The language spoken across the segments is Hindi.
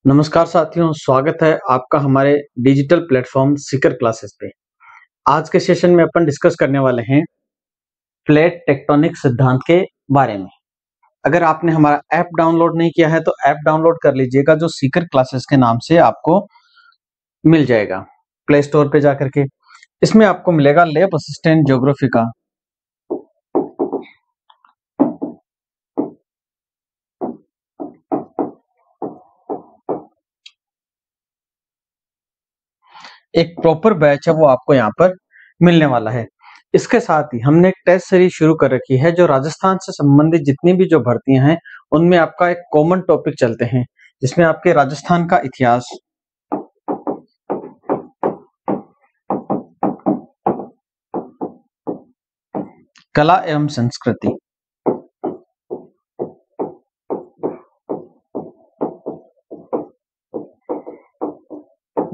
नमस्कार साथियों, स्वागत है आपका हमारे डिजिटल प्लेटफॉर्म सीकर क्लासेस पे। आज के सेशन में अपन डिस्कस करने वाले हैं प्लेट टेक्टोनिक सिद्धांत के बारे में। अगर आपने हमारा ऐप डाउनलोड नहीं किया है तो ऐप डाउनलोड कर लीजिएगा, जो सीकर क्लासेस के नाम से आपको मिल जाएगा प्ले स्टोर पे जाकर के। इसमें आपको मिलेगा लैब असिस्टेंट ज्योग्राफी का एक प्रॉपर बैच है, वो आपको यहाँ पर मिलने वाला है। इसके साथ ही हमने एक टेस्ट सीरीज शुरू कर रखी है, जो राजस्थान से संबंधित जितनी भी जो भर्तियां हैं उनमें आपका एक कॉमन टॉपिक चलते हैं, जिसमें आपके राजस्थान का इतिहास, कला एवं संस्कृति,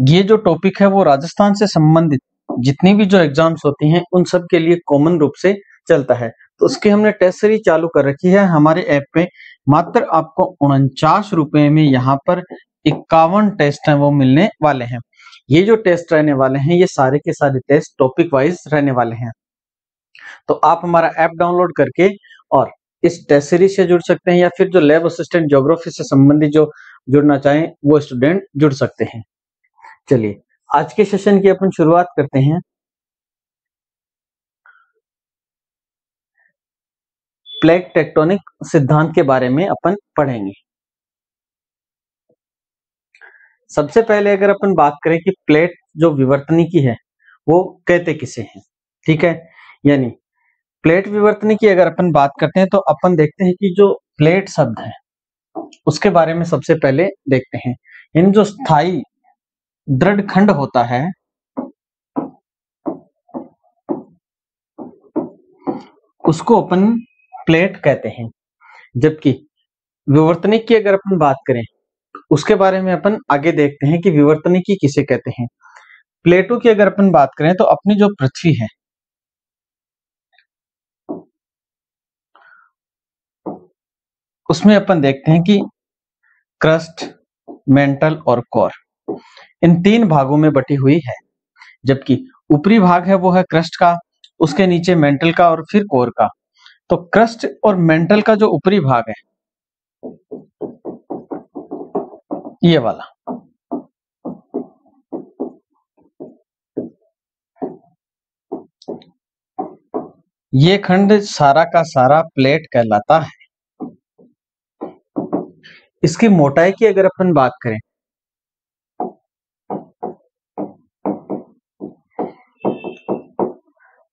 ये जो टॉपिक है वो राजस्थान से संबंधित जितनी भी जो एग्जाम्स होती हैं उन सब के लिए कॉमन रूप से चलता है। तो उसकी हमने टेस्ट सीरीज चालू कर रखी है हमारे ऐप पे। मात्र आपको 49 रुपए में यहाँ पर 51 टेस्ट हैं वो मिलने वाले हैं। ये जो टेस्ट रहने वाले हैं ये सारे के सारे टेस्ट टॉपिक वाइज रहने वाले हैं। तो आप हमारा ऐप डाउनलोड करके और इस टेस्ट सीरीज से जुड़ सकते हैं, या फिर जो लैब असिस्टेंट ज्योग्राफी से संबंधित जो जुड़ना चाहें वो स्टूडेंट जुड़ सकते हैं। चलिए आज के सेशन की अपन शुरुआत करते हैं। प्लेट टेक्टोनिक सिद्धांत के बारे में अपन पढ़ेंगे। सबसे पहले अगर अपन बात करें कि प्लेट जो विवर्तनिकी है वो कहते किसे हैं, ठीक है। यानी प्लेट विवर्तनिकी अगर अपन बात करते हैं तो अपन देखते हैं कि जो प्लेट शब्द है उसके बारे में सबसे पहले देखते हैं। यानी जो स्थायी दृढ़ खंड होता है उसको अपन प्लेट कहते हैं। जबकि विवर्तनिक की अगर अपन बात करें उसके बारे में अपन आगे देखते हैं कि विवर्तनिकी किसे कहते हैं। प्लेटों की अगर अपन बात करें तो अपनी जो पृथ्वी है उसमें अपन देखते हैं कि क्रस्ट, मेंटल और कोर, इन तीन भागों में बटी हुई है। जबकि ऊपरी भाग है वो है क्रस्ट का, उसके नीचे मेंटल का और फिर कोर का। तो क्रस्ट और मेंटल का जो ऊपरी भाग है ये वाला, ये खंड सारा का सारा प्लेट कहलाता है। इसकी मोटाई की अगर अपन बात करें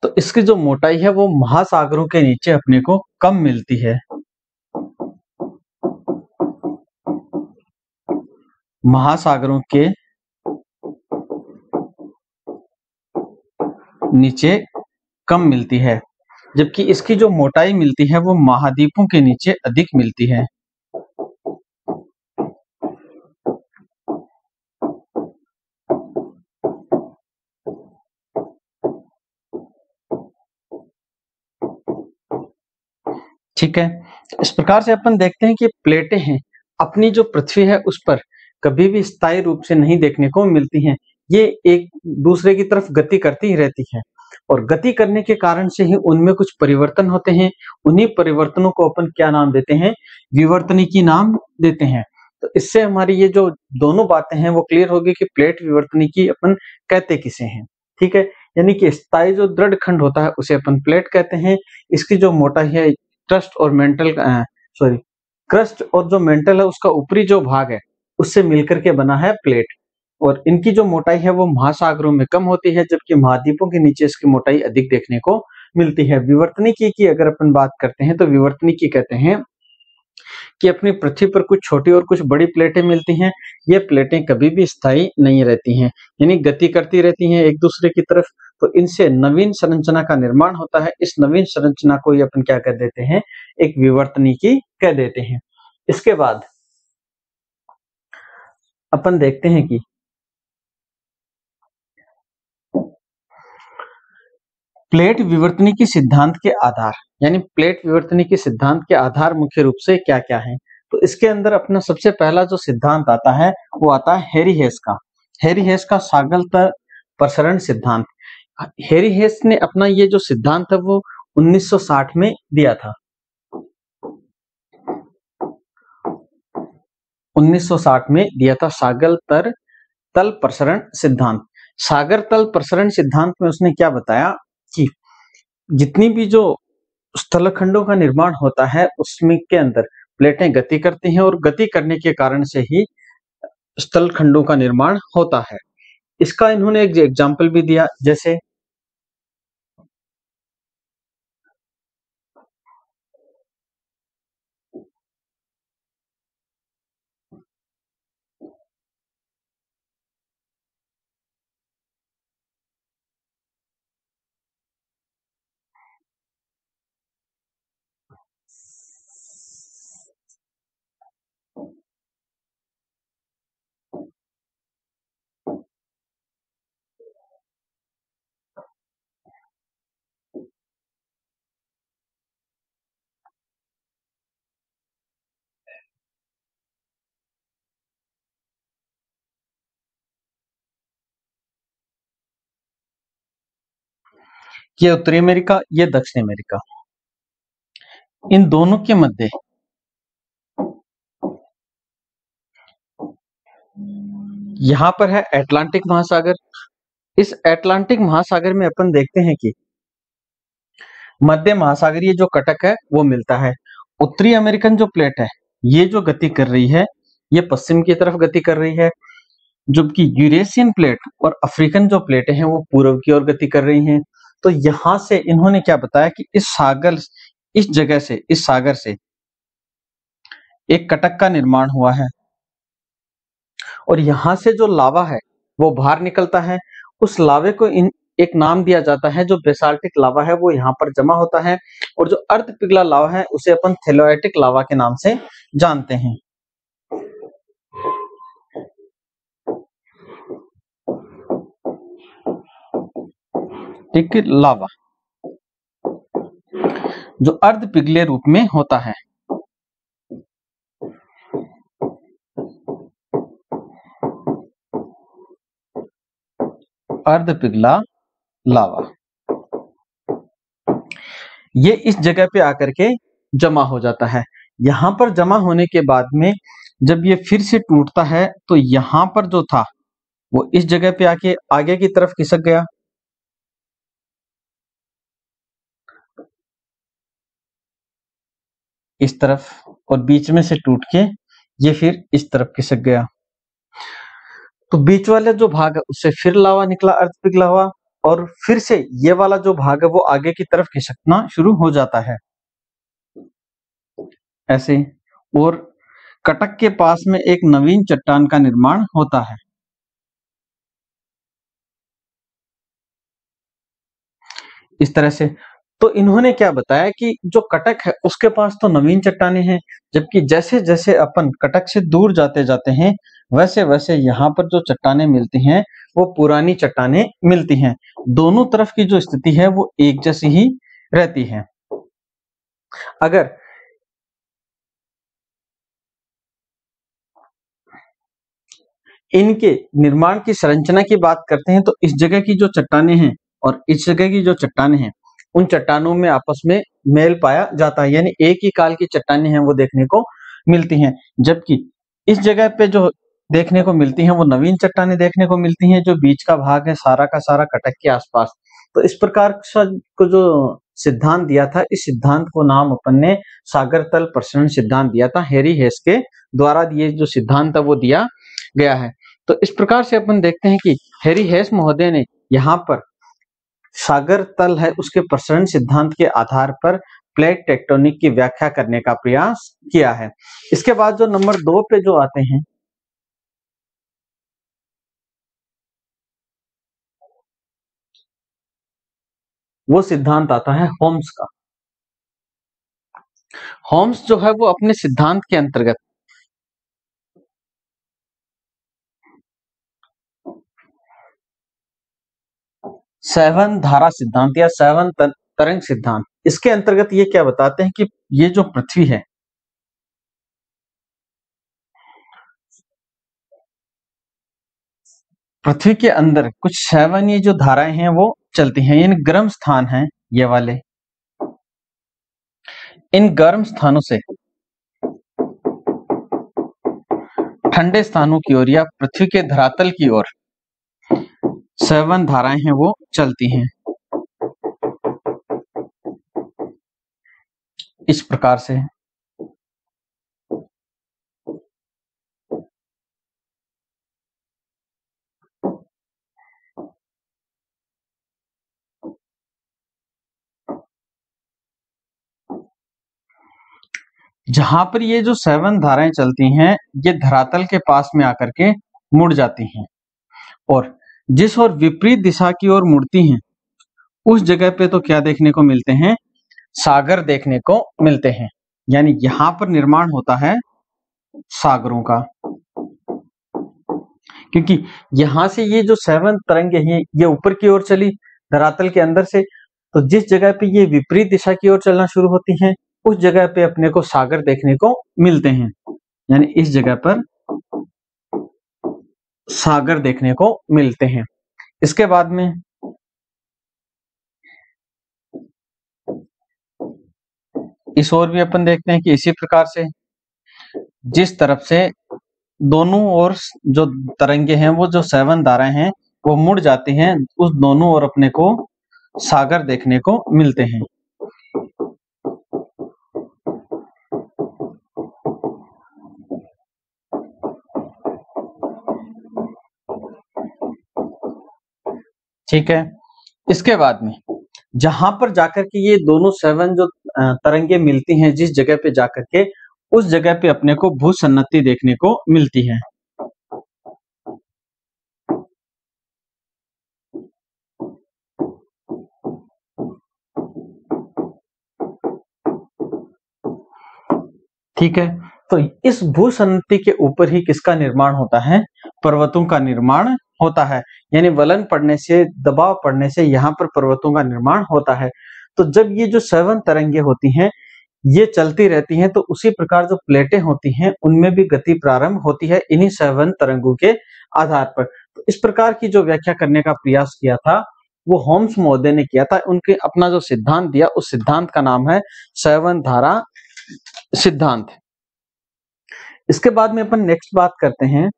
तो इसकी जो मोटाई है वो महासागरों के नीचे अपने को कम मिलती है। महासागरों के नीचे कम मिलती है, जबकि इसकी जो मोटाई मिलती है वो महाद्वीपों के नीचे अधिक मिलती है। ठीक है। इस प्रकार से अपन देखते हैं कि प्लेटें हैं अपनी जो पृथ्वी है उस पर कभी भी स्थायी रूप से नहीं देखने को मिलती हैं। ये एक दूसरे की तरफ गति करती ही रहती है, और गति करने के कारण से ही उनमें कुछ परिवर्तन होते हैं। उन्हीं परिवर्तनों को अपन क्या नाम देते हैं? विवर्तनिकी नाम देते हैं। तो इससे हमारी ये जो दोनों बातें हैं वो क्लियर होगी कि प्लेट विवर्तनिकी अपन कहते किसे हैं। ठीक है। यानी कि स्थायी जो दृढ़ खंड होता है उसे अपन प्लेट कहते हैं। इसकी जो मोटाई है क्रस्ट और मेंटल क्रस्ट और जो मेंटल है उसका ऊपरी जो भाग है उससे मिलकर के बना है प्लेट, और इनकी जो मोटाई है वो महासागरों में कम होती है, जबकि महाद्वीपों के नीचे इसकी मोटाई अधिक देखने को मिलती है। विवर्तनिकी की अगर अपन बात करते हैं तो विवर्तनिकी कहते हैं कि अपनी पृथ्वी पर कुछ छोटी और कुछ बड़ी प्लेटें मिलती हैं। ये प्लेटें कभी भी स्थायी नहीं रहती हैं, यानी गति करती रहती हैं एक दूसरे की तरफ। तो इनसे नवीन संरचना का निर्माण होता है। इस नवीन संरचना को ही अपन क्या कह देते हैं? एक विवर्तनिकी कह देते हैं। इसके बाद अपन देखते हैं कि प्लेट विवर्तनिकी सिद्धांत के आधार, यानी प्लेट विवर्तनिकी सिद्धांत के आधार मुख्य रूप से क्या क्या है। तो इसके अंदर अपना सबसे पहला जो सिद्धांत आता है वो आता है हैरी हेस का। हैरी हेस का सागल तल प्रसरण सिद्धांत। हैरी हेस ने अपना ये जो सिद्धांत है वो 1960 में दिया था। 1960 में दिया था सागर तल प्रसरण सिद्धांत। सागर तल प्रसरण सिद्धांत में उसने क्या बताया कि जितनी भी जो स्थलखंडों का निर्माण होता है उसमें के अंदर प्लेटें गति करती हैं और गति करने के कारण से ही स्थलखंडों का निर्माण होता है। इसका इन्होंने एक एग्जाम्पल भी दिया, जैसे ये उत्तरी अमेरिका, ये दक्षिण अमेरिका, इन दोनों के मध्य यहां पर है अटलांटिक महासागर। इस अटलांटिक महासागर में अपन देखते हैं कि मध्य महासागरीय जो कटक है वो मिलता है। उत्तरी अमेरिकन जो प्लेट है ये जो गति कर रही है ये पश्चिम की तरफ गति कर रही है, जबकि यूरेशियन प्लेट और अफ्रीकन जो प्लेटें हैं वो पूर्व की ओर गति कर रही हैं। तो यहां से इन्होंने क्या बताया कि इस सागर से एक कटक का निर्माण हुआ है और यहां से जो लावा है वो बाहर निकलता है। उस लावे को एक नाम दिया जाता है, जो बेसाल्टिक लावा है वो यहाँ पर जमा होता है, और जो अर्ध पिघला लावा है उसे अपन थेलोएटिक लावा के नाम से जानते हैं। ठीक, लावा जो अर्ध पिघले रूप में होता है। अर्ध पिघला लावा ये इस जगह पे आकर के जमा हो जाता है। यहां पर जमा होने के बाद में जब ये फिर से टूटता है तो यहां पर जो था वो इस जगह पे आके आगे की तरफ खिसक गया, इस तरफ, और बीच में से टूट के ये फिर इस तरफ खिसक गया। तो बीच वाले जो भाग है उससे फिर लावा निकला, अर्ध पिघला हुआ, और फिर से ये वाला जो भाग है वो आगे की तरफ खिसकना शुरू हो जाता है ऐसे। और कटक के पास में एक नवीन चट्टान का निर्माण होता है। इस तरह से तो इन्होंने क्या बताया कि जो कटक है उसके पास तो नवीन चट्टाने हैं, जबकि जैसे जैसे अपन कटक से दूर जाते जाते हैं वैसे वैसे यहाँ पर जो चट्टाने मिलती हैं वो पुरानी चट्टाने मिलती हैं। दोनों तरफ की जो स्थिति है वो एक जैसी ही रहती है। अगर इनके निर्माण की संरचना की बात करते हैं तो इस जगह की जो चट्टाने हैं और इस जगह की जो चट्टाने हैं उन चट्टानों में आपस में मेल पाया जाता है, यानी एक ही काल की चट्टाने हैं वो देखने को मिलती हैं। जबकि इस जगह पे जो देखने को मिलती हैं वो नवीन चट्टाने देखने को मिलती हैं, जो बीच का भाग है सारा का सारा कटक के आसपास। तो इस प्रकार को जो सिद्धांत दिया था, इस सिद्धांत को नाम अपन ने सागर तल प्रसरण सिद्धांत दिया था। हैरी हेस के द्वारा ये जो सिद्धांत है वो दिया गया है। तो इस प्रकार से अपन देखते हैं कि हैरी हेस महोदय ने यहाँ पर सागर तल है उसके प्रसरण सिद्धांत के आधार पर प्लेट टेक्टोनिक की व्याख्या करने का प्रयास किया है। इसके बाद जो नंबर 2 पे जो आते हैं वो सिद्धांत आता है होम्स का। होम्स जो है वो अपने सिद्धांत के अंतर्गत 7 धारा सिद्धांत या 7 तरंग सिद्धांत, इसके अंतर्गत ये क्या बताते हैं कि ये जो पृथ्वी है पृथ्वी के अंदर कुछ 7 ये जो धाराएं हैं वो चलती हैं, यानी गर्म स्थान हैं ये वाले। इन गर्म स्थानों से ठंडे स्थानों की ओर या पृथ्वी के धरातल की ओर 7 धाराएं हैं वो चलती हैं इस प्रकार से। जहां पर ये जो 7 धाराएं चलती हैं ये धरातल के पास में आकर के मुड़ जाती हैं, और जिस ओर विपरीत दिशा की ओर मुड़ती हैं उस जगह पे तो क्या देखने को मिलते हैं, सागर देखने को मिलते हैं। यानी यहां पर निर्माण होता है सागरों का, क्योंकि यहां से ये जो 7 तरंगे हैं ये ऊपर की ओर चली धरातल के अंदर से, तो जिस जगह पे ये विपरीत दिशा की ओर चलना शुरू होती हैं उस जगह पे अपने को सागर देखने को मिलते हैं। यानी इस जगह पर सागर देखने को मिलते हैं। इसके बाद में इस ओर भी अपन देखते हैं कि इसी प्रकार से जिस तरफ से दोनों ओर जो तरंगे हैं वो जो 7 धाराएं हैं वो मुड़ जाती हैं, उस दोनों ओर अपने को सागर देखने को मिलते हैं। ठीक है। इसके बाद में जहां पर जाकर के ये दोनों 7 जो तरंगे मिलती हैं जिस जगह पे जाकर के, उस जगह पे अपने को भूसन्नति देखने को मिलती है। ठीक है, तो इस भूसन्नति के ऊपर ही किसका निर्माण होता है, पर्वतों का निर्माण होता है। यानी वलन पड़ने से, दबाव पड़ने से यहाँ पर पर्वतों का निर्माण होता है। तो जब ये जो 7 तरंगे होती हैं ये चलती रहती हैं, तो उसी प्रकार जो प्लेटें होती हैं उनमें भी गति प्रारंभ होती है इन्हीं 7 तरंगों के आधार पर। तो इस प्रकार की जो व्याख्या करने का प्रयास किया था वो होम्स महोदय ने किया था। उनके अपना जो सिद्धांत दिया उस सिद्धांत का नाम है 7 धारा सिद्धांत। इसके बाद में अपन नेक्स्ट बात करते हैं,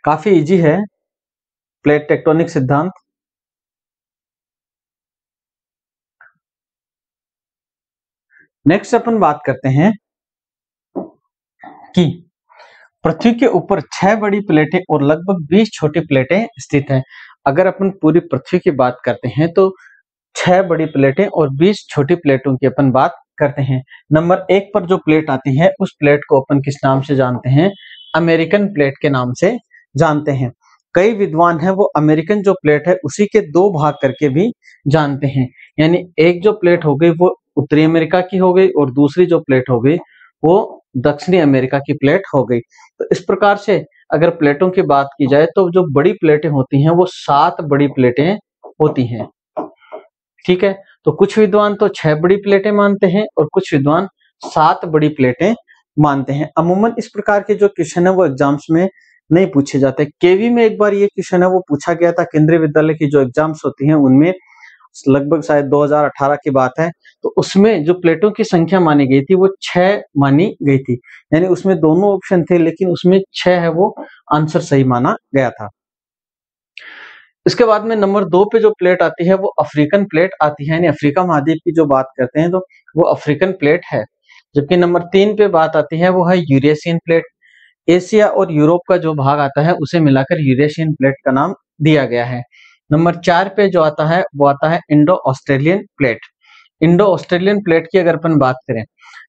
काफी इजी है, प्लेट टेक्टोनिक सिद्धांत। नेक्स्ट अपन बात करते हैं कि पृथ्वी के ऊपर 6 बड़ी प्लेटें और लगभग 20 छोटी प्लेटें स्थित हैं। अगर अपन पूरी पृथ्वी की बात करते हैं तो 6 बड़ी प्लेटें और 20 छोटी प्लेटों की अपन बात करते हैं। नंबर 1 पर जो प्लेट आती है उस प्लेट को अपन किस नाम से जानते हैं, अमेरिकन प्लेट के नाम से जानते हैं। कई विद्वान हैं वो अमेरिकन जो प्लेट है उसी के 2 भाग करके भी जानते हैं। यानी एक जो प्लेट हो गई वो उत्तरी अमेरिका की हो गई और दूसरी जो प्लेट हो गई वो दक्षिणी अमेरिका की प्लेट हो गई। तो इस प्रकार से अगर प्लेटों की बात की जाए तो जो बड़ी प्लेटें होती हैं वो 7 बड़ी प्लेटें होती हैं। ठीक है, तो कुछ विद्वान तो 6 बड़ी प्लेटें मानते हैं और कुछ विद्वान 7 बड़ी प्लेटें मानते हैं। अमूमन इस प्रकार के जो क्वेश्चन है वो एग्जाम्स में नहीं पूछे जाते। केवी में एक बार ये क्वेश्चन है वो पूछा गया था, केंद्रीय विद्यालय की जो एग्जाम्स होती हैं उनमें, लगभग शायद 2018 की बात है, तो उसमें जो प्लेटों की संख्या मानी गई थी वो 6 मानी गई थी। यानी उसमें दोनों ऑप्शन थे लेकिन उसमें 6 है वो आंसर सही माना गया था। इसके बाद में नंबर 2 पे जो प्लेट आती है वो अफ्रीकन प्लेट आती है। यानी अफ्रीका महाद्वीप की जो बात करते हैं तो वो अफ्रीकन प्लेट है। जबकि नंबर 3 पे बात आती है वो है यूरेशियन प्लेट। एशिया और यूरोप का जो भाग आता है उसे मिलाकर यूरेशियन प्लेट का नाम दिया गया है। नंबर 4 पे जो आता है वो आता है Indo Australian plate. Indo Australian plate की अगर अपन बात करें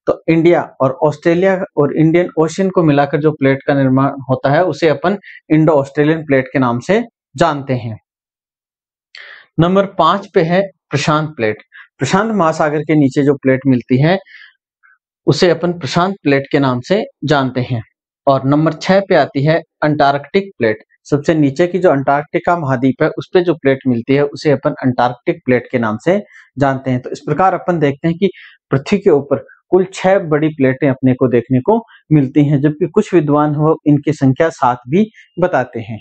तो इंडिया और ऑस्ट्रेलिया और इंडियन ओशियन को मिलाकर जो प्लेट का निर्माण होता है उसे अपन इंडो ऑस्ट्रेलियन प्लेट के नाम से जानते हैं। नंबर 5 पे है प्रशांत प्लेट। प्रशांत महासागर के नीचे जो प्लेट मिलती है उसे अपन प्रशांत प्लेट के नाम से जानते हैं। और नंबर 6 पे आती है अंटार्कटिक प्लेट। सबसे नीचे की जो अंटार्कटिका महाद्वीप है उस पे जो प्लेट मिलती है उसे अपन अंटार्कटिक प्लेट के नाम से जानते हैं। तो इस प्रकार अपन देखते हैं कि पृथ्वी के ऊपर कुल 6 बड़ी प्लेटें अपने को देखने को मिलती हैं, जबकि कुछ विद्वान हो इनकी संख्या 7 भी बताते हैं।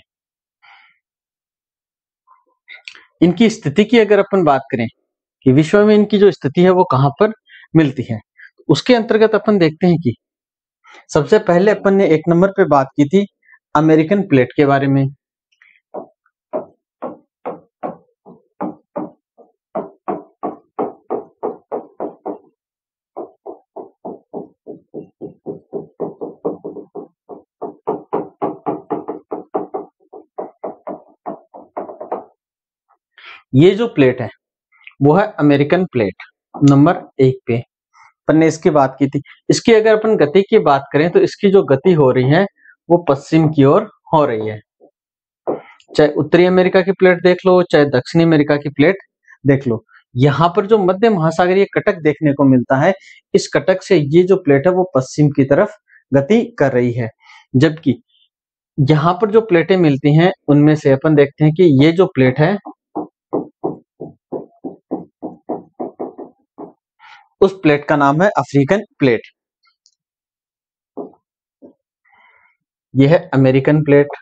इनकी स्थिति की अगर अपन बात करें कि विश्व में इनकी जो स्थिति है वो कहाँ पर मिलती है, उसके अंतर्गत अपन देखते हैं कि सबसे पहले अपन ने 1 नंबर पे बात की थी अमेरिकन प्लेट के बारे में। ये जो प्लेट है वो है अमेरिकन प्लेट नंबर 1 पे अपन ने इसकी बात की थी। इसकी अगर अपन गति की बात करें तो इसकी जो गति हो रही है वो पश्चिम की ओर हो रही है। चाहे उत्तरी अमेरिका की प्लेट देख लो, चाहे दक्षिणी अमेरिका की प्लेट देख लो, यहाँ पर जो मध्य महासागरीय कटक देखने को मिलता है, इस कटक से ये जो प्लेट है वो पश्चिम की तरफ गति कर रही है। जबकि यहाँ पर जो प्लेटें मिलती हैं उनमें से अपन देखते हैं कि ये जो प्लेट है उस प्लेट का नाम है अफ्रीकन प्लेट। यह है अमेरिकन प्लेट।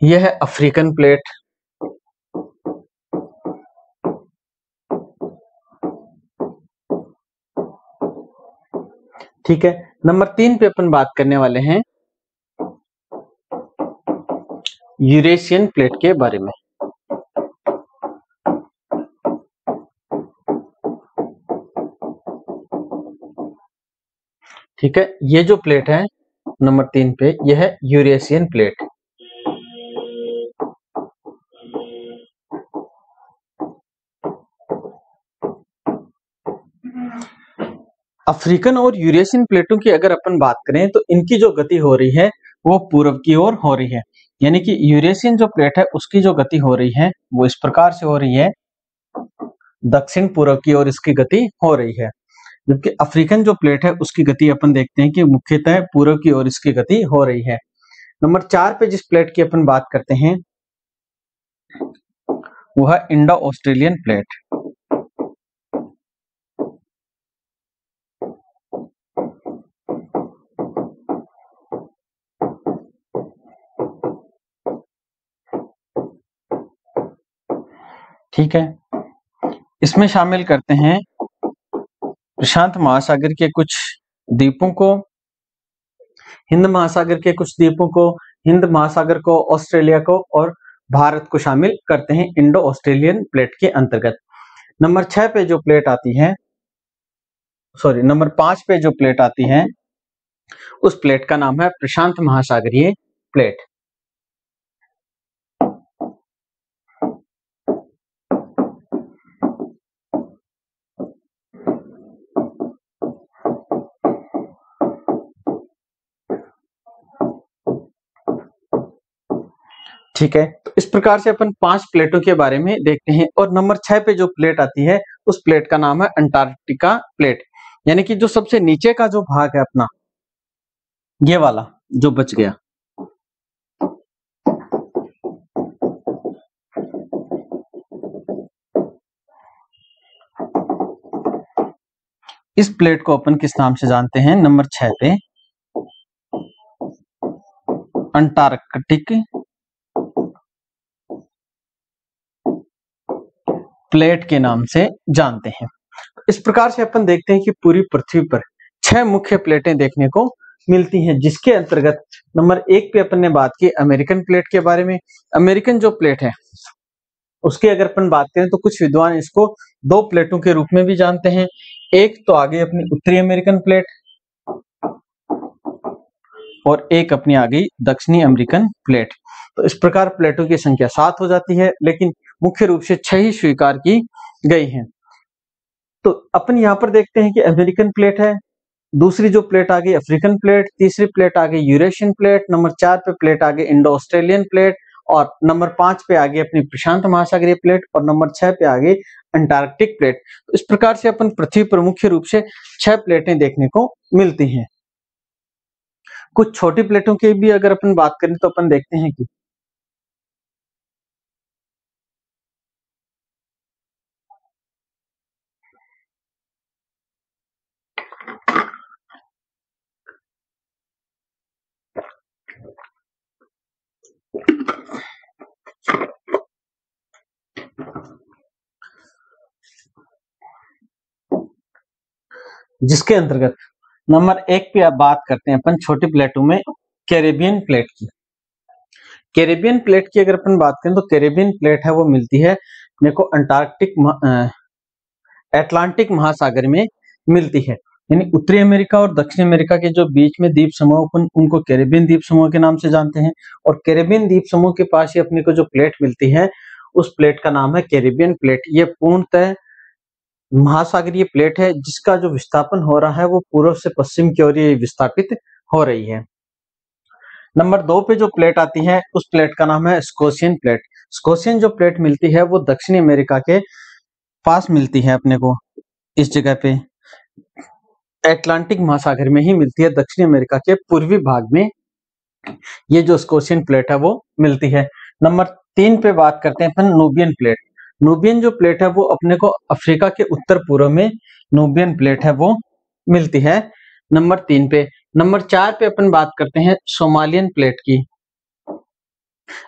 यह है अफ्रीकन प्लेट। ठीक है, नंबर 3 पे अपन बात करने वाले हैं यूरेशियन प्लेट के बारे में। ठीक है, ये जो प्लेट है नंबर 3 पे, यह है यूरेशियन प्लेट। अफ्रीकन और यूरेशियन प्लेटों की अगर अपन बात करें तो इनकी जो गति हो रही है वो पूर्व की ओर हो रही है। यानी कि यूरेशियन जो प्लेट है उसकी जो गति हो रही है वो इस प्रकार से हो रही है, दक्षिण पूर्व की ओर इसकी गति हो रही है। जबकि अफ्रीकन जो प्लेट है उसकी गति अपन देखते हैं कि मुख्यतः पूर्व की ओर इसकी गति हो रही है। नंबर 4 पे जिस प्लेट की अपन बात करते हैं वो है इंडो ऑस्ट्रेलियन प्लेट। ठीक है, इसमें शामिल करते हैं प्रशांत महासागर के कुछ द्वीपों को, हिंद महासागर के कुछ द्वीपों को, हिंद महासागर को, ऑस्ट्रेलिया को और भारत को शामिल करते हैं इंडो ऑस्ट्रेलियन प्लेट के अंतर्गत। नंबर 6 पे जो प्लेट आती है, सॉरी नंबर 5 पे जो प्लेट आती है उस प्लेट का नाम है प्रशांत महासागरीय प्लेट। ठीक है, तो इस प्रकार से अपन 5 प्लेटों के बारे में देखते हैं और नंबर 6 पे जो प्लेट आती है उस प्लेट का नाम है अंटार्कटिका प्लेट। यानी कि जो सबसे नीचे का जो भाग है अपना, ये वाला जो बच गया, इस प्लेट को अपन किस नाम से जानते हैं? नंबर 6 पे अंटार्कटिक प्लेट के नाम से जानते हैं। इस प्रकार से अपन देखते हैं कि पूरी पृथ्वी पर 6 मुख्य प्लेटें देखने को मिलती हैं, जिसके अंतर्गत नंबर 1 पे अपन ने बात की अमेरिकन प्लेट के बारे में। अमेरिकन जो प्लेट है उसकी अगर अपन बात करें तो कुछ विद्वान इसको 2 प्लेटों के रूप में भी जानते हैं। एक तो आगे अपनी उत्तरी अमेरिकन प्लेट और एक अपनी आ गई दक्षिणी अमेरिकन प्लेट। तो इस प्रकार प्लेटों की संख्या 7 हो जाती है, लेकिन मुख्य रूप से 6 ही स्वीकार की गई हैं। तो अपन यहाँ पर देखते हैं कि अमेरिकन प्लेट है, दूसरी जो प्लेट आ गई अफ्रीकन प्लेट, तीसरी प्लेट आ गई यूरेशियन प्लेट, नंबर 4 पे प्लेट आ गई इंडो ऑस्ट्रेलियन प्लेट और नंबर 5 पे आ गई अपनी प्रशांत महासागरीय प्लेट और नंबर 6 पे आ गई अंटार्कटिक प्लेट। तो इस प्रकार से अपन पृथ्वी पर मुख्य रूप से 6 प्लेटें देखने को मिलती हैं। कुछ छोटी प्लेटों की भी अगर अपन बात करें तो अपन देखते हैं कि जिसके अंतर्गत नंबर 1 पे अब बात करते हैं अपन छोटी प्लेटों में कैरेबियन प्लेट की। कैरेबियन प्लेट की अगर अपन बात करें तो कैरेबियन प्लेट है वो मिलती है मेरे को अटलांटिक महासागर में मिलती है। यानी उत्तरी अमेरिका और दक्षिण अमेरिका के जो बीच में द्वीप समूह अपन उनको कैरेबियन द्वीप समूह के नाम से जानते हैं। और कैरेबियन द्वीप समूह के पास ही अपने को जो प्लेट मिलती है उस प्लेट का नाम है कैरेबियन प्लेट। ये पूर्णतः महासागरीय प्लेट है जिसका जो विस्थापन हो रहा है वो पूर्व से पश्चिम की ओर ये विस्थापित हो रही है। नंबर 2 पे जो प्लेट आती है उस प्लेट का नाम है स्कोशियन प्लेट। स्कोशियन जो प्लेट मिलती है वो दक्षिणी अमेरिका के पास मिलती है अपने को, इस जगह पे अटलांटिक महासागर में ही मिलती है। दक्षिणी अमेरिका के पूर्वी भाग में ये जो स्कोशियन प्लेट है वो मिलती है। नंबर 3 पे बात करते हैं अपन नूबियन प्लेट। नूबियन जो प्लेट है वो अपने को अफ्रीका के उत्तर पूर्व में नूबियन प्लेट है वो मिलती है नंबर 3 पे। नंबर 4 पे अपन बात करते हैं सोमालियन प्लेट की।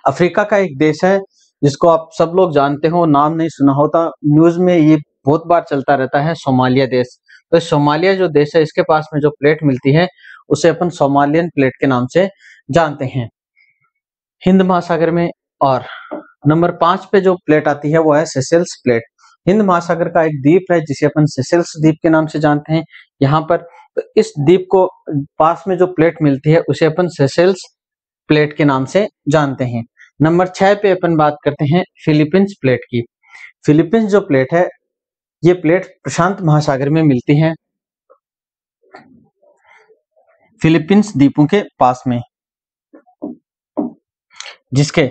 अफ्रीका का एक देश है जिसको आप सब लोग जानते हो, नाम नहीं सुना होता, न्यूज में ये बहुत बार चलता रहता है, सोमालिया देश। तो सोमालिया जो देश है इसके पास में जो प्लेट मिलती है उसे अपन सोमालियन प्लेट के नाम से जानते हैं हिंद महासागर में। और नंबर 5 पे जो प्लेट आती है वो है सेशेल्स प्लेट। हिंद महासागर का एक द्वीप है जिसे अपन सेशेल्स द्वीप के नाम से जानते हैं। यहाँ पर तो इस द्वीप को पास में जो प्लेट मिलती है उसे अपन सेशेल्स प्लेट के नाम से जानते हैं। नंबर 6 पे अपन बात करते हैं फिलीपींस प्लेट की। फिलीपींस जो प्लेट है ये प्लेट प्रशांत महासागर में मिलती है, फिलीपींस द्वीपों के पास में, जिसके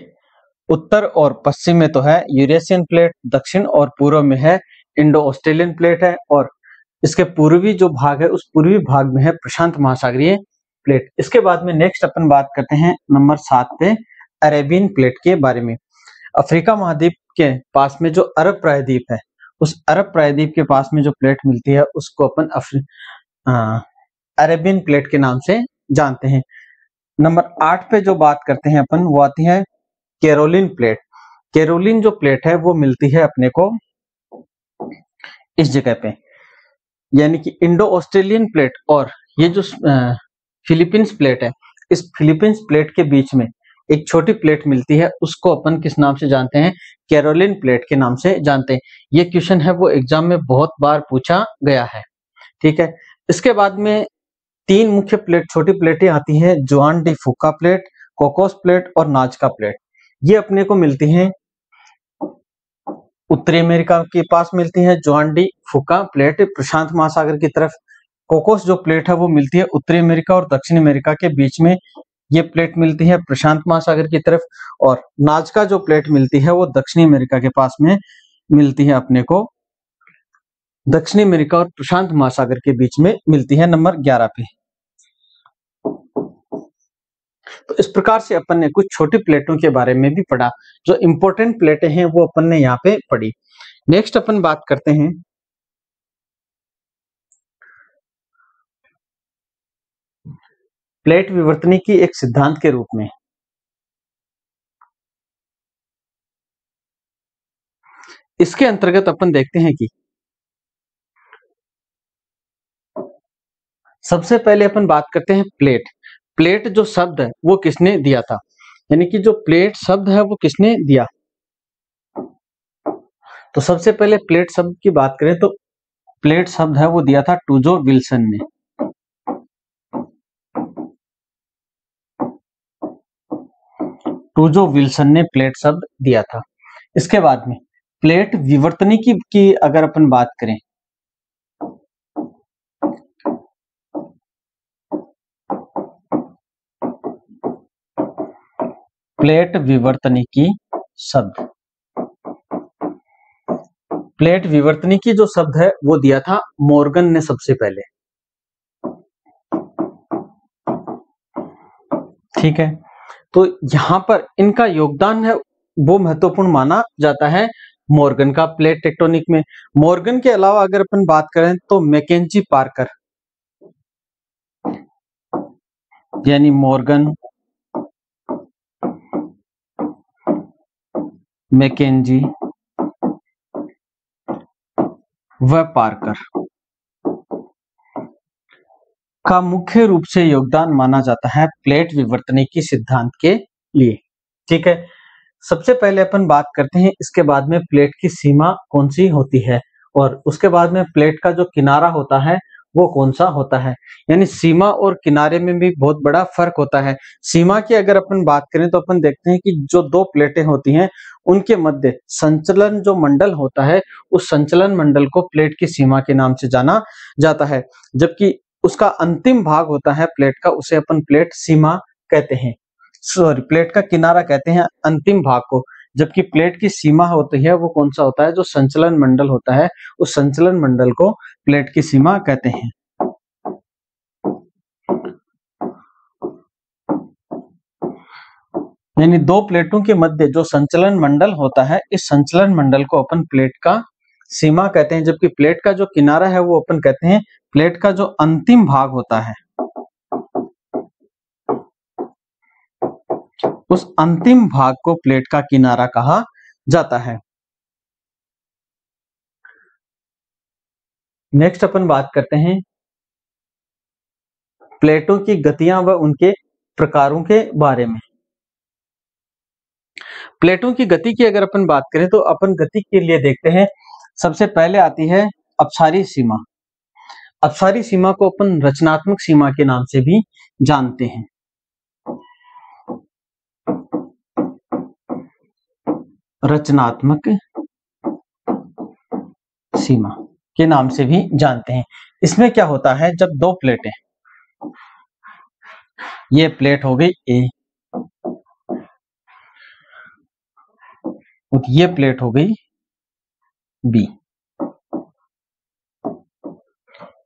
उत्तर और पश्चिम में तो है यूरेशियन प्लेट, दक्षिण और पूर्व में है इंडो ऑस्ट्रेलियन प्लेट है, और इसके पूर्वी जो भाग है उस पूर्वी भाग में है प्रशांत महासागरीय प्लेट। इसके बाद में नेक्स्ट अपन बात करते हैं नंबर 7 पे अरेबियन प्लेट के बारे में। अफ्रीका महाद्वीप के पास में जो अरब प्रायद्वीप है उस अरब प्रायद्वीप के पास में जो प्लेट मिलती है उसको अपन अरेबियन प्लेट के नाम से जानते हैं। नंबर 8 पे जो बात करते हैं अपन वो आती है कैरोलिन प्लेट। कैरोलिन जो प्लेट है वो मिलती है अपने को इस जगह पे, यानी कि इंडो ऑस्ट्रेलियन प्लेट और ये जो फिलीपींस प्लेट है, इस फिलीपींस प्लेट के बीच में एक छोटी प्लेट मिलती है, उसको अपन किस नाम से जानते हैं? कैरोलिन प्लेट के नाम से जानते हैं। ये क्वेश्चन है वो एग्जाम में बहुत बार पूछा गया है, ठीक है। इसके बाद में 3 मुख्य प्लेट, छोटी प्लेटें आती हैं, जुआन डी फुका प्लेट, कोकोस प्लेट और नाजका प्लेट। ये अपने को मिलती हैं उत्तरी अमेरिका के पास मिलती है जुआन डी फुका प्लेट प्रशांत महासागर की तरफ। कोकोस जो प्लेट है वो मिलती है उत्तरी अमेरिका और दक्षिण अमेरिका के बीच में, ये प्लेट मिलती है प्रशांत महासागर की तरफ। और नाजका जो प्लेट मिलती है वो दक्षिणी अमेरिका के पास में मिलती है अपने को, दक्षिणी अमेरिका और प्रशांत महासागर के बीच में मिलती है नंबर 11 पे। तो इस प्रकार से अपन ने कुछ छोटी प्लेटों के बारे में भी पढ़ा, जो इंपॉर्टेंट प्लेटें हैं वो अपन ने यहाँ पे पढ़ी। नेक्स्ट अपन बात करते हैं प्लेट विवर्तनी की एक सिद्धांत के रूप में। इसके अंतर्गत अपन देखते हैं कि सबसे पहले अपन बात करते हैं प्लेट। प्लेट जो शब्द है वो किसने दिया था, यानी कि जो प्लेट शब्द है वो किसने दिया? तो सबसे पहले प्लेट शब्द की बात करें तो प्लेट शब्द है वो दिया था टूजो विल्सन ने। टूजो विल्सन ने प्लेट शब्द दिया था। इसके बाद में प्लेट विवर्तनी की अगर अपन बात करें, प्लेट विवर्तनिकी शब्द, प्लेट विवर्तनिकी जो शब्द है वो दिया था मॉर्गन ने सबसे पहले, ठीक है। तो यहां पर इनका योगदान है वो महत्वपूर्ण माना जाता है मॉर्गन का प्लेट टेक्टोनिक में। मॉर्गन के अलावा अगर अपन बात करें तो मैकेंजी पार्कर, यानी मॉर्गन, मैकेंजी व पार्कर का मुख्य रूप से योगदान माना जाता है प्लेट विवर्तनिकी सिद्धांत के लिए। ठीक है, सबसे पहले अपन बात करते हैं इसके बाद में प्लेट की सीमा कौन सी होती है और उसके बाद में प्लेट का जो किनारा होता है वो कौन सा होता है। यानी सीमा और किनारे में भी बहुत बड़ा फर्क होता है। सीमा की अगर अपन बात करें तो अपन देखते हैं कि जो दो प्लेटें होती हैं उनके मध्य संचलन जो मंडल होता है उस संचलन मंडल को प्लेट की सीमा के नाम से जाना जाता है, जबकि उसका अंतिम भाग होता है प्लेट का उसे अपन प्लेट सीमा कहते हैं, सॉरी प्लेट का किनारा कहते हैं अंतिम भाग को, जबकि प्लेट की सीमा होती है वो कौन सा होता है, जो संचलन मंडल होता है उस संचलन मंडल को प्लेट की सीमा कहते हैं। यानी दो प्लेटों के मध्य जो संचलन मंडल होता है इस संचलन मंडल को अपन प्लेट का सीमा कहते हैं, जबकि प्लेट का जो किनारा है वो अपन कहते हैं प्लेट का जो अंतिम भाग होता है उस अंतिम भाग को प्लेट का किनारा कहा जाता है। नेक्स्ट अपन बात करते हैं प्लेटों की गतियां व उनके प्रकारों के बारे में। प्लेटों की गति की अगर अपन बात करें तो अपन गति के लिए देखते हैं सबसे पहले आती है अपसारी सीमा। अपसारी सीमा को अपन रचनात्मक सीमा के नाम से भी जानते हैं। रचनात्मक सीमा के नाम से भी जानते हैं। इसमें क्या होता है, जब दो प्लेटें, ये प्लेट हो गई ए और ये प्लेट हो गई बी,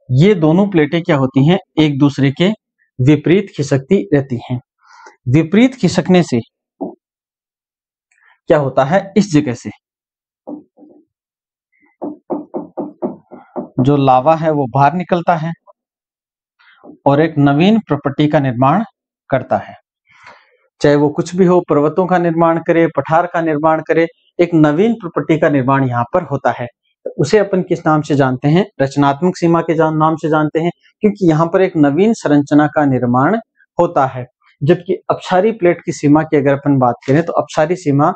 ये दोनों प्लेटें क्या होती हैं, एक दूसरे के विपरीत खिसकती रहती हैं। विपरीत खिसकने से क्या होता है, इस जगह से जो लावा है वो बाहर निकलता है और एक नवीन प्रॉपर्टी का निर्माण करता है। चाहे वो कुछ भी हो, पर्वतों का निर्माण करे, पठार का निर्माण करे, एक नवीन प्रॉपर्टी का निर्माण यहाँ पर होता है। तो उसे अपन किस नाम से जानते हैं, रचनात्मक सीमा के नाम से जानते हैं, क्योंकि यहाँ पर एक नवीन संरचना का निर्माण होता है। जबकि अपसारी प्लेट की सीमा की अगर अपन बात करें तो अपसारी सीमा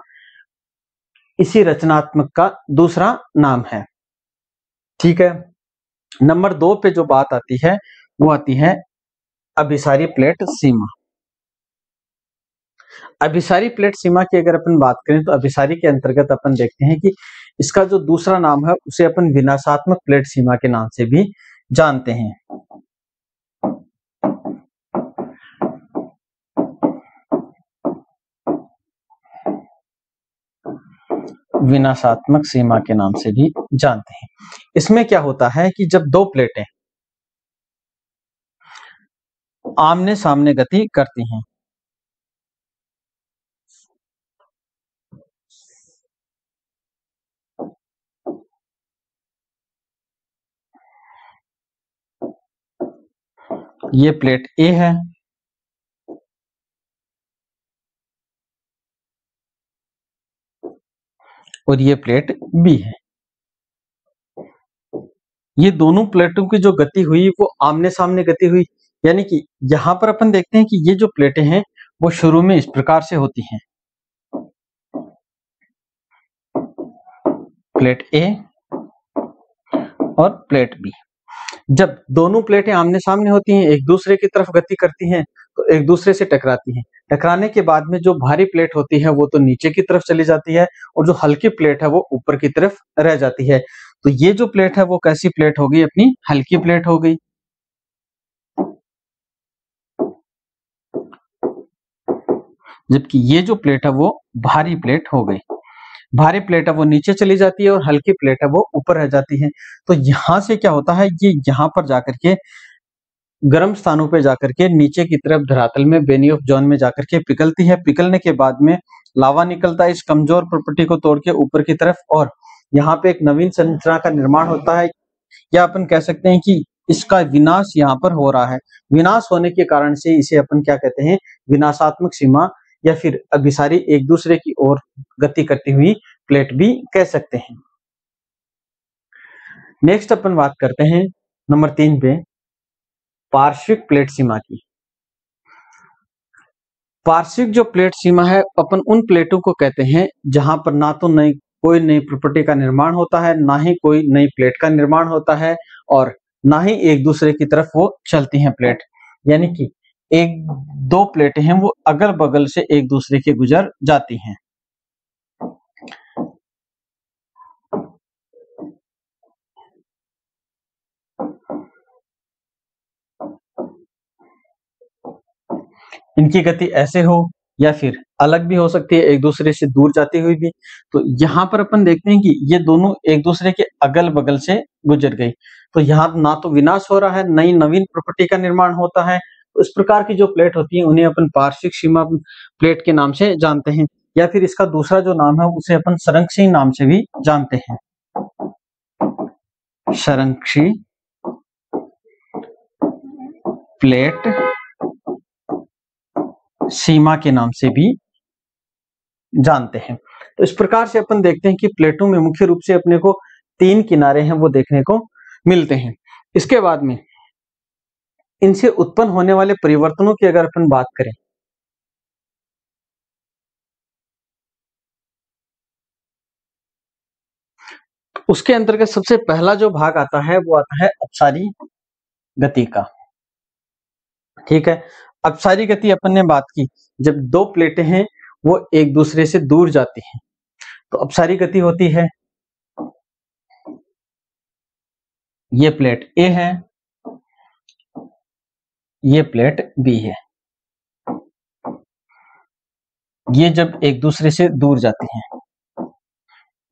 इसी रचनात्मक का दूसरा नाम है। ठीक है, नंबर 2 पे जो बात आती है वो आती है अभिसारी प्लेट सीमा। अभिसारी प्लेट सीमा की अगर अपन बात करें तो अभिसारी के अंतर्गत अपन देखते हैं कि इसका जो दूसरा नाम है उसे अपन विनाशात्मक प्लेट सीमा के नाम से भी जानते हैं। विनाशात्मक सीमा के नाम से भी जानते हैं। इसमें क्या होता है कि जब दो प्लेटें आमने सामने गति करती हैं, ये प्लेट ए है और ये प्लेट बी है, ये दोनों प्लेटों की जो गति हुई वो आमने सामने गति हुई। यानी कि यहां पर अपन देखते हैं कि ये जो प्लेटें हैं वो शुरू में इस प्रकार से होती हैं, प्लेट ए और प्लेट बी। जब दोनों प्लेटें आमने सामने होती हैं, एक दूसरे की तरफ गति करती हैं, तो एक दूसरे से टकराती हैं। टकराने के बाद में जो भारी प्लेट होती है वो तो नीचे की तरफ चली जाती है और जो हल्की प्लेट है वो ऊपर की तरफ रह जाती है। तो ये जो प्लेट है वो कैसी प्लेट हो गई, अपनी हल्की प्लेट हो गई। जबकि ये जो प्लेट है वो भारी प्लेट हो गई। भारी प्लेट है वो नीचे चली जाती है और हल्की प्लेट है वो ऊपर रह जाती है। तो यहां से क्या होता है, ये यहां पर जाकर के गर्म स्थानों पे जाकर के नीचे की तरफ धरातल में बेनियोफ जोन में जाकर के पिघलती है। पिघलने के बाद में लावा निकलता है इस कमजोर प्रॉपर्टी को तोड़ के ऊपर की तरफ, और यहाँ पे एक नवीन संरचना का निर्माण होता है, या अपन कह सकते हैं कि इसका विनाश यहाँ पर हो रहा है। विनाश होने के कारण से इसे अपन क्या कहते हैं, विनाशात्मक सीमा या फिर अभिसारी एक दूसरे की ओर गति करती हुई प्लेट भी कह सकते हैं। नेक्स्ट अपन बात करते हैं नंबर 3 पे पार्श्विक प्लेट सीमा की। पार्श्विक जो प्लेट सीमा है अपन उन प्लेटों को कहते हैं जहां पर ना तो कोई नई प्रॉपर्टी का निर्माण होता है, ना ही कोई नई प्लेट का निर्माण होता है और ना ही एक दूसरे की तरफ वो चलती हैं प्लेट, यानी कि एक दो प्लेटें हैं वो अगल बगल से एक दूसरे के गुजर जाती हैं। इनकी गति ऐसे हो या फिर अलग भी हो सकती है, एक दूसरे से दूर जाती हुई भी। तो यहाँ पर अपन देखते हैं कि ये दोनों एक दूसरे के अगल बगल से गुजर गई, तो यहाँ ना तो विनाश हो रहा है, नई नवीन प्रॉपर्टी का निर्माण होता है। तो इस प्रकार की जो प्लेट होती है उन्हें अपन पार्श्विक सीमा प्लेट के नाम से जानते हैं, या फिर इसका दूसरा जो नाम है उसे अपन संरक्षी नाम से भी जानते हैं। संरक्षी प्लेट सीमा के नाम से भी जानते हैं। तो इस प्रकार से अपन देखते हैं कि प्लेटों में मुख्य रूप से अपने को 3 किनारे हैं वो देखने को मिलते हैं। इसके बाद में इनसे उत्पन्न होने वाले परिवर्तनों की अगर अपन बात करें, तो उसके अंतर्गत सबसे पहला जो भाग आता है वो आता है अपसारी गति का। ठीक है, अपसारी गति अपन ने बात की जब दो प्लेटें हैं वो एक दूसरे से दूर जाती हैं, तो अपसारी गति होती है। ये प्लेट ए है, ये प्लेट बी है, ये जब एक दूसरे से दूर जाती हैं,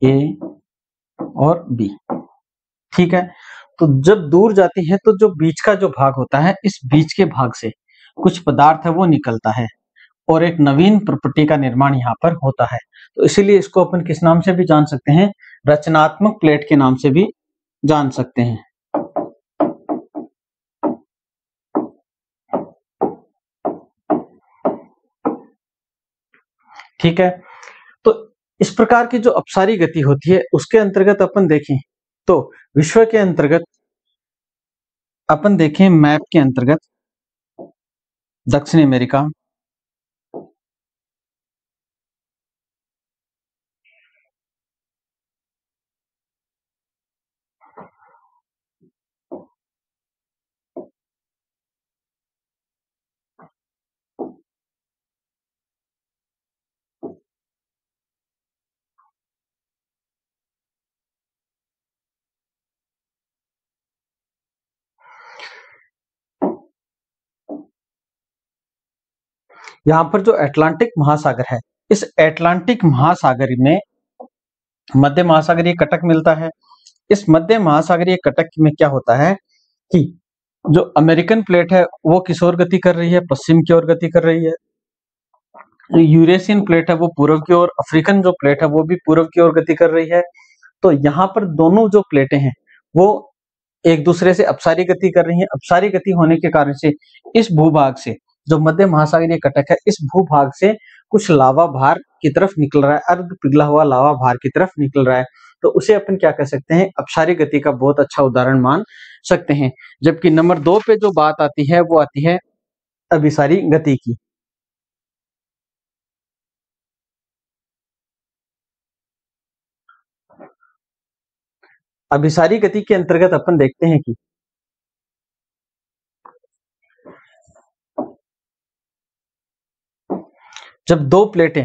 ए और बी। ठीक है, तो जब दूर जाती है तो जो बीच का जो भाग होता है, इस बीच के भाग से कुछ पदार्थ है वो निकलता है और एक नवीन प्रॉपर्टी का निर्माण यहाँ पर होता है। तो इसीलिए इसको अपन किस नाम से भी जान सकते हैं, रचनात्मक प्लेट के नाम से भी जान सकते हैं। ठीक है, तो इस प्रकार की जो अपसारी गति होती है उसके अंतर्गत अपन देखें तो विश्व के अंतर्गत अपन देखें मैप के अंतर्गत दक्षिण अमेरिका, यहाँ पर जो अटलांटिक महासागर है, इस अटलांटिक महासागर में मध्य महासागरीय कटक मिलता है। इस मध्य महासागरीय कटक में क्या होता है कि जो अमेरिकन प्लेट है वो किस ओर गति कर रही है, पश्चिम की ओर गति कर रही है। यूरेशियन प्लेट है वो पूर्व की ओर, अफ्रीकन जो प्लेट है वो भी पूर्व की ओर गति कर रही है। तो यहाँ पर दोनों जो प्लेटें हैं वो एक दूसरे से अपसारी गति कर रही हैं। अपसारी गति होने के कारण से इस भूभाग से, जो मध्य महासागरीय कटक है, इस भूभाग से कुछ लावा भार की तरफ निकल रहा है, अर्ध पिघला हुआ लावा भार की तरफ निकल रहा है। तो उसे अपन क्या कह सकते हैं, अपसारी गति का बहुत अच्छा उदाहरण मान सकते हैं। जबकि नंबर 2 पे जो बात आती है वो आती है अभिसारी गति की। अभिसारी गति के अंतर्गत अपन देखते हैं कि जब दो प्लेटें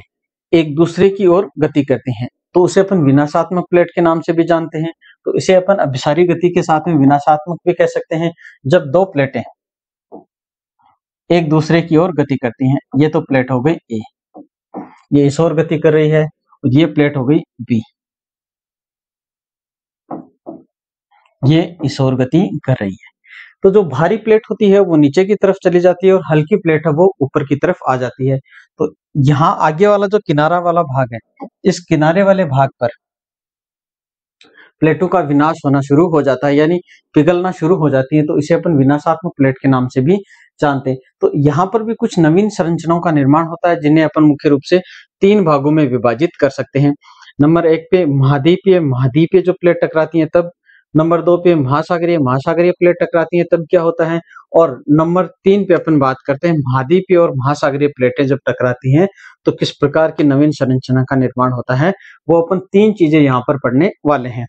एक दूसरे की ओर गति करती हैं तो उसे अपन विनाशात्मक प्लेट के नाम से भी जानते हैं। तो इसे अपन अभिसारी गति के साथ में विनाशात्मक भी कह सकते हैं। जब दो प्लेटें एक दूसरे की ओर गति करती हैं, ये तो प्लेट हो गई ए, ये इस ओर गति कर रही है, और ये प्लेट हो गई बी, ये इस ओर गति कर रही है। तो जो भारी प्लेट होती है वो नीचे की तरफ चली जाती है और हल्की प्लेट है वो ऊपर की तरफ आ जाती है। तो यहाँ आगे वाला जो किनारा वाला भाग है, इस किनारे वाले भाग पर प्लेटों का विनाश होना शुरू हो जाता है, यानी पिघलना शुरू हो जाती है। तो इसे अपन विनाशात्मक प्लेट के नाम से भी जानते हैं। तो यहाँ पर भी कुछ नवीन संरचनाओं का निर्माण होता है जिन्हें अपन मुख्य रूप से 3 भागों में विभाजित कर सकते हैं। नंबर 1 पे महाद्वीपीय जो प्लेट टकराती हैं तब, नंबर 2 पे महासागरीय प्लेट टकराती हैं तब क्या होता है, और नंबर 3 पे अपन बात करते हैं महाद्वीपीय और महासागरीय प्लेटें जब टकराती हैं तो किस प्रकार की नवीन संरचना का निर्माण होता है। वो अपन 3 चीजें यहाँ पर पढ़ने वाले हैं।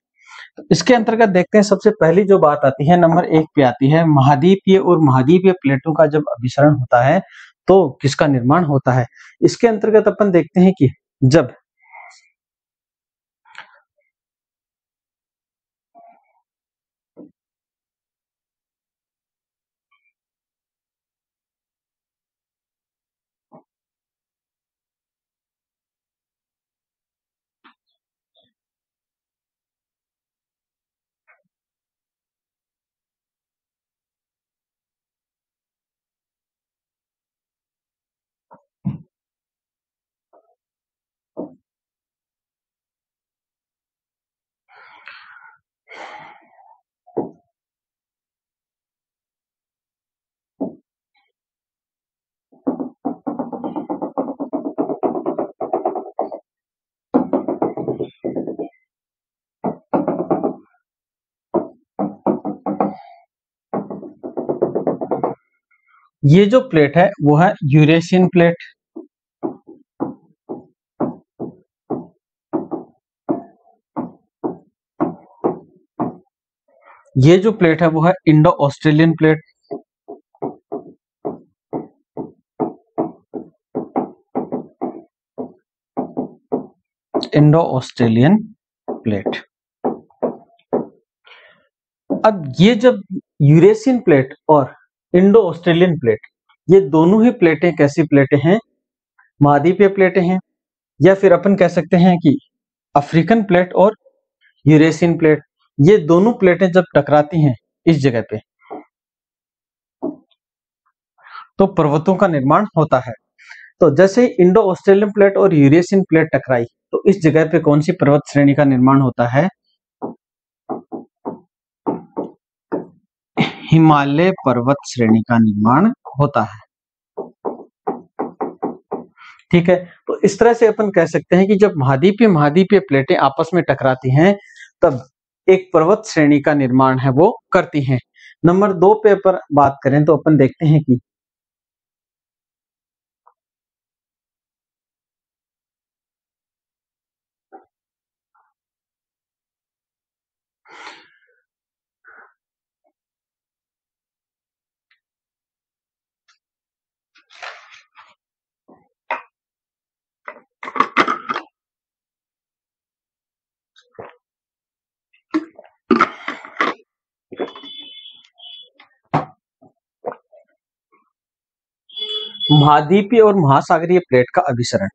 इसके अंतर्गत देखते हैं, सबसे पहली जो बात आती है नंबर 1 पे आती है महाद्वीपीय और महाद्वीपीय प्लेटों का जब अभिसरण होता है तो किसका निर्माण होता है। इसके अंतर्गत अपन देखते हैं कि जब ये जो प्लेट है वो है यूरेशियन प्लेट, ये जो प्लेट है वो है Indo Australian plate, Indo Australian plate. अब ये जब यूरेशियन प्लेट और इंडो ऑस्ट्रेलियन प्लेट, ये दोनों ही प्लेटें कैसी प्लेटें हैं, महाद्वीपीय प्लेटें हैं, या फिर अपन कह सकते हैं कि अफ्रीकन प्लेट और यूरेशियन प्लेट, ये दोनों प्लेटें जब टकराती हैं इस जगह पे तो पर्वतों का निर्माण होता है। तो जैसे ही इंडो ऑस्ट्रेलियन प्लेट और यूरेशियन प्लेट टकराई तो इस जगह पे कौन सी पर्वत श्रेणी का निर्माण होता है, हिमालय पर्वत श्रेणी का निर्माण होता है। ठीक है, तो इस तरह से अपन कह सकते हैं कि जब महाद्वीपीय प्लेटें आपस में टकराती हैं तब एक पर्वत श्रेणी का निर्माण है वो करती हैं। नंबर 2 पे पर बात करें तो अपन देखते हैं कि महाद्वीपीय और महासागरीय प्लेट का अभिसरण।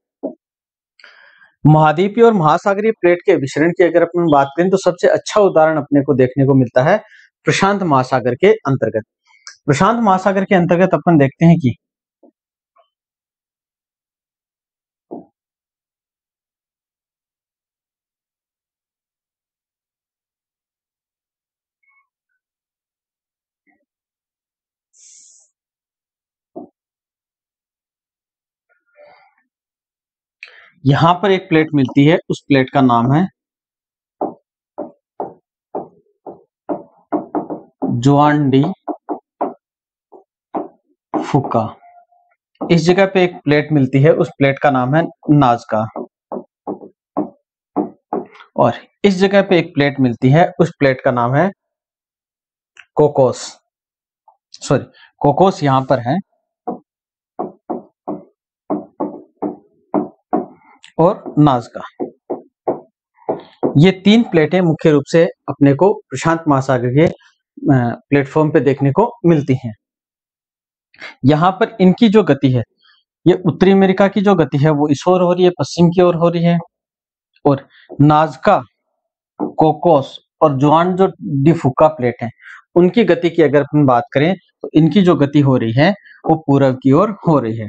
महाद्वीपीय और महासागरीय प्लेट के अभिसरण की अगर अपन बात करें तो सबसे अच्छा उदाहरण अपने को देखने को मिलता है प्रशांत महासागर के अंतर्गत। प्रशांत महासागर के अंतर्गत अपन देखते हैं कि यहां पर एक प्लेट मिलती है, उस प्लेट का नाम है जुआन डी फुका। इस जगह पे एक प्लेट मिलती है, उस प्लेट का नाम है नाजका, और इस जगह पे एक प्लेट मिलती है, उस प्लेट का नाम है कोकोस। सॉरी, कोकोस यहां पर है और नाजका। ये 3 प्लेटें मुख्य रूप से अपने को प्रशांत महासागर के प्लेटफॉर्म पे देखने को मिलती हैं। यहाँ पर इनकी जो गति है, ये उत्तरी अमेरिका की जो गति है वो इस ओर हो रही है, पश्चिम की ओर हो रही है, और नाजका, कोकोस और जुआन जो डी फुका प्लेट है उनकी गति की अगर अपन बात करें तो इनकी जो गति हो रही है वो पूर्व की ओर हो रही है।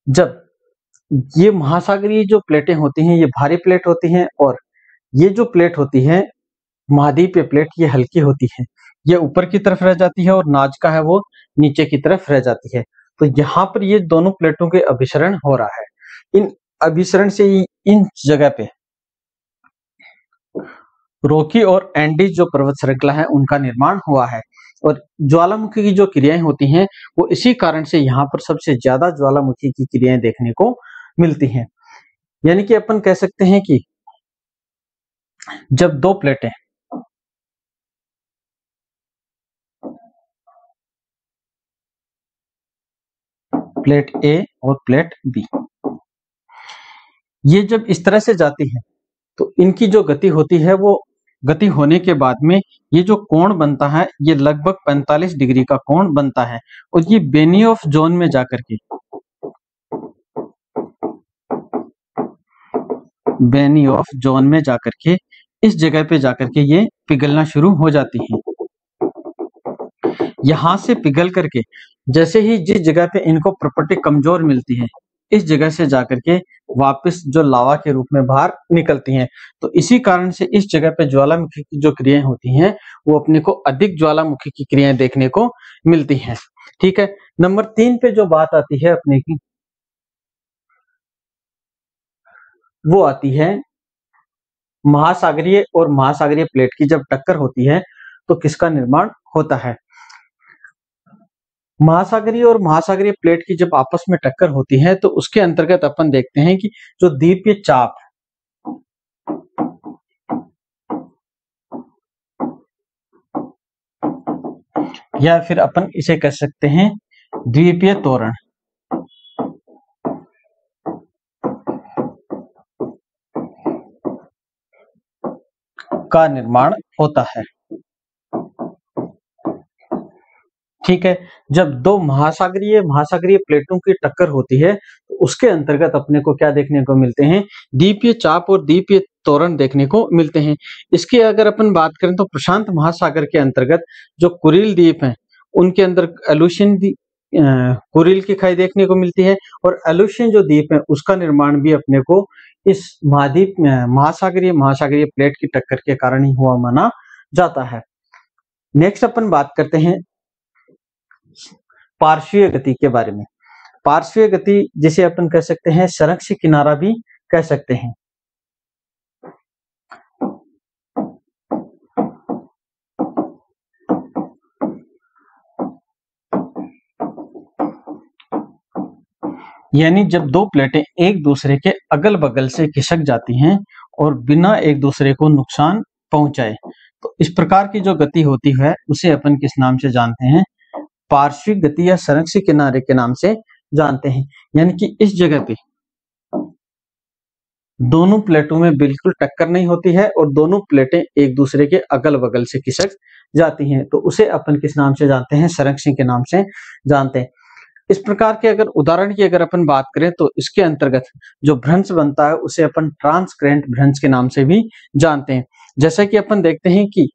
जब ये महासागरीय जो प्लेटें होती हैं ये भारी प्लेट होती हैं और ये जो प्लेट होती है महाद्वीपीय प्लेट ये हल्की होती है। ये ऊपर की तरफ रह जाती है और नाजका है वो नीचे की तरफ रह जाती है। तो यहाँ पर ये दोनों प्लेटों के अभिसरण हो रहा है। इन अभिसरण से इन जगह पे रॉकी और एंडीज जो पर्वत श्रृंखला है उनका निर्माण हुआ है। और ज्वालामुखी की जो क्रियाएं होती हैं वो इसी कारण से यहाँ पर सबसे ज्यादा ज्वालामुखी की क्रियाएं देखने को मिलती हैं। यानी कि अपन कह सकते हैं कि जब दो प्लेटें प्लेट ए और प्लेट बी ये जब इस तरह से जाती है तो इनकी जो गति होती है वो गति होने के बाद में ये जो कोण बनता है ये लगभग 45 डिग्री का कोण बनता है। और ये बेनियोफ जोन में जाकर के बेनियोफ जोन में जाकर के इस जगह पे जाकर के ये पिघलना शुरू हो जाती है। यहां से पिघल करके जैसे ही जिस जगह पे इनको प्रॉपर्टी कमजोर मिलती है इस जगह से जाकर के वापस जो लावा के रूप में बाहर निकलती हैं। तो इसी कारण से इस जगह पे ज्वालामुखी की जो क्रियाएं होती हैं वो अपने को अधिक ज्वालामुखी की क्रियाएं देखने को मिलती हैं। ठीक है, नंबर 3 पे जो बात आती है अपने की वो आती है महासागरीय और महासागरीय प्लेट की जब टक्कर होती है तो किसका निर्माण होता है। महासागरीय और महासागरीय प्लेट की जब आपस में टक्कर होती है तो उसके अंतर्गत अपन देखते हैं कि जो द्वीपीय चाप या फिर अपन इसे कह सकते हैं द्वीपीय त्वरण का निर्माण होता है। ठीक है, जब दो महासागरीय प्लेटों की टक्कर होती है तो उसके अंतर्गत अपने को क्या देखने को मिलते हैं, द्वीपीय चाप और द्वीपीय त्वरण देखने को मिलते हैं। इसकी अगर अपन बात करें तो प्रशांत महासागर के अंतर्गत जो कुरिल द्वीप हैं उनके अंदर एलुशियन कुरिल की खाई देखने को मिलती है। और एलुशियन जो द्वीप है उसका निर्माण भी अपने को इस महाद्वीप महासागरीय प्लेट की टक्कर के कारण ही हुआ माना जाता है। नेक्स्ट अपन बात करते हैं पार्श्वीय गति के बारे में। पार्श्वीय गति जिसे अपन कह सकते हैं संरक्षी किनारा भी कह सकते हैं। यानी जब दो प्लेटें एक दूसरे के अगल बगल से खिसक जाती हैं और बिना एक दूसरे को नुकसान पहुंचाए तो इस प्रकार की जो गति होती है उसे अपन किस नाम से जानते हैं, पार्श्विक गति या संरक्षी किनारे के नाम से जानते हैं। यानी कि इस जगह पे दोनों प्लेटों में बिल्कुल टक्कर नहीं होती है और दोनों प्लेटें एक दूसरे के अगल बगल से खिसक जाती हैं तो उसे अपन किस नाम से जानते हैं, संरक्षी के नाम से जानते हैं। इस प्रकार के अगर उदाहरण की अगर अपन बात करें तो इसके अंतर्गत जो भ्रंश बनता है उसे अपन ट्रांसकरेंट भ्रंश के नाम से भी जानते हैं। जैसा कि अपन देखते हैं कि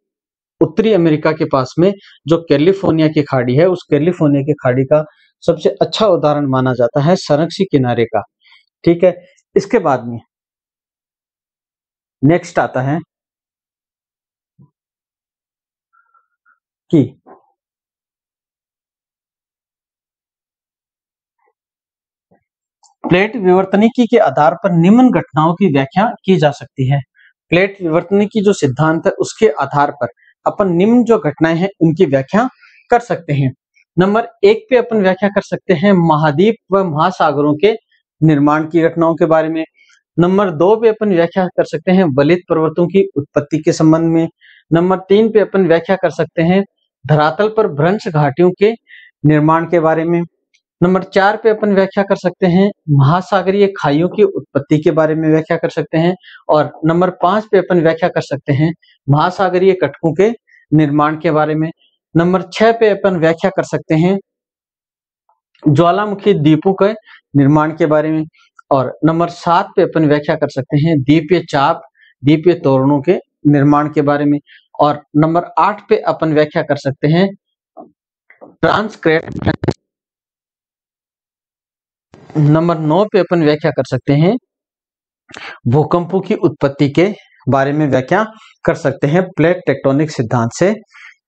उत्तरी अमेरिका के पास में जो कैलिफोर्निया की खाड़ी है उस कैलिफोर्निया की खाड़ी का सबसे अच्छा उदाहरण माना जाता है संरक्षी किनारे का। ठीक है, इसके बाद में नेक्स्ट आता है कि प्लेट विवर्तनिकी के आधार पर निम्न घटनाओं की व्याख्या की जा सकती है। प्लेट विवर्तनिकी जो सिद्धांत है उसके आधार पर अपन निम्न जो घटनाएं हैं उनकी व्याख्या कर सकते हैं। नंबर 1 पे अपन व्याख्या कर सकते हैं महाद्वीप व महासागरों के निर्माण की घटनाओं के बारे में। नंबर 2 पे अपन व्याख्या कर सकते हैं वलित पर्वतों की उत्पत्ति के संबंध में। नंबर 3 पे अपन व्याख्या कर सकते हैं धरातल पर भ्रंश घाटियों के निर्माण के बारे में। नंबर 4 पे अपन व्याख्या कर सकते हैं महासागरीय खाइयों की उत्पत्ति के बारे में व्याख्या कर सकते हैं। और नंबर 5 पे अपन व्याख्या कर सकते हैं महासागरीय कटकों के निर्माण के बारे में। नंबर 6 पे अपन व्याख्या कर सकते हैं ज्वालामुखी द्वीपों के निर्माण के बारे में। और नंबर 7 पे अपन व्याख्या कर सकते हैं द्वीपीय चाप द्वीपीय तोरणों के निर्माण के बारे में। और नंबर 8 पे अपन व्याख्या कर सकते हैं ट्रांसक्रेट। नंबर 9 पे अपन व्याख्या कर सकते हैं भूकंपों की उत्पत्ति के बारे में व्याख्या कर सकते हैं प्लेट टेक्टोनिक सिद्धांत से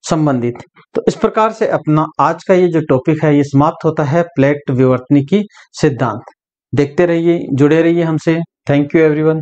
संबंधित। तो इस प्रकार से अपना आज का ये जो टॉपिक है ये समाप्त होता है, प्लेट विवर्तनिकी सिद्धांत। देखते रहिए, जुड़े रहिए हमसे। Thank you everyone.